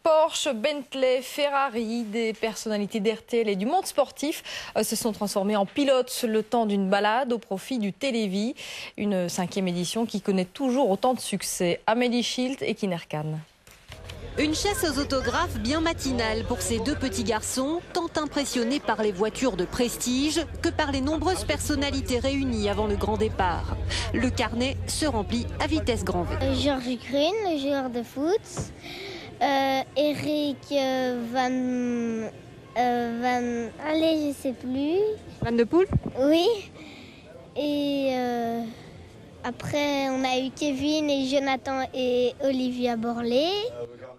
Porsche, Bentley, Ferrari, des personnalités d'RTL et du monde sportif se sont transformés en pilotes le temps d'une balade au profit du Télévis. Une 5e édition qui connaît toujours autant de succès. Amélie Schilt et Kiner Khan. Une chasse aux autographes bien matinale pour ces deux petits garçons, tant impressionnés par les voitures de prestige que par les nombreuses personnalités réunies avant le grand départ. Le carnet se remplit à vitesse grand V. George Green, le joueur de foot. Eric allez, je sais plus. Van de Poel? Oui. Et après, on a eu Kevin et Jonathan et Olivia Borlée.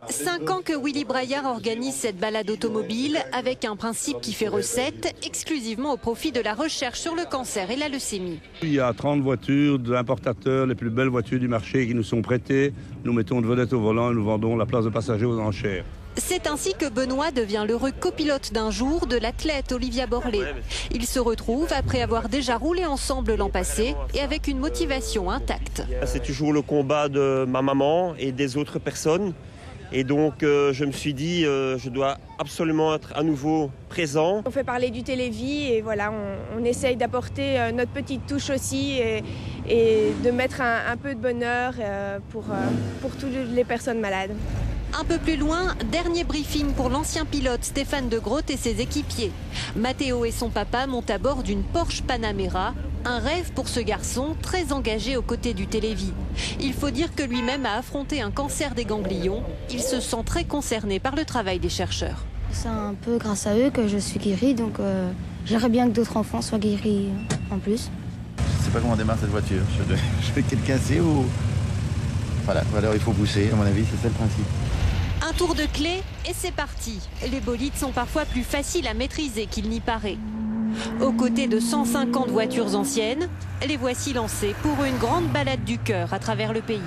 5 ans que Willy Braillard organise cette balade automobile avec un principe qui fait recette, exclusivement au profit de la recherche sur le cancer et la leucémie. Il y a 30 voitures d'importateurs, les plus belles voitures du marché qui nous sont prêtées. Nous mettons une vedette au volant et nous vendons la place de passager aux enchères. C'est ainsi que Benoît devient l'heureux copilote d'un jour de l'athlète Olivia Borlée. Ils se retrouvent après avoir déjà roulé ensemble l'an passé et avec une motivation intacte. C'est toujours le combat de ma maman et des autres personnes. Et donc je me suis dit, je dois absolument être à nouveau présent. On fait parler du Télévis et voilà, on essaye d'apporter notre petite touche aussi et de mettre un peu de bonheur pour toutes les personnes malades. Un peu plus loin, dernier briefing pour l'ancien pilote Stéphane De Groot et ses équipiers. Matteo et son papa montent à bord d'une Porsche Panamera. Un rêve pour ce garçon très engagé aux côtés du Télévis. Il faut dire que lui-même a affronté un cancer des ganglions. Il se sent très concerné par le travail des chercheurs. C'est un peu grâce à eux que je suis guérie, donc j'aimerais bien que d'autres enfants soient guéris en plus. Je ne sais pas comment démarre cette voiture. Je vais quelqu'un casser ou... Voilà, alors il faut pousser, à mon avis, c'est ça le principe. Un tour de clé et c'est parti. Les bolides sont parfois plus faciles à maîtriser qu'il n'y paraît. Aux côtés de 150 voitures anciennes, les voici lancés pour une grande balade du cœur à travers le pays.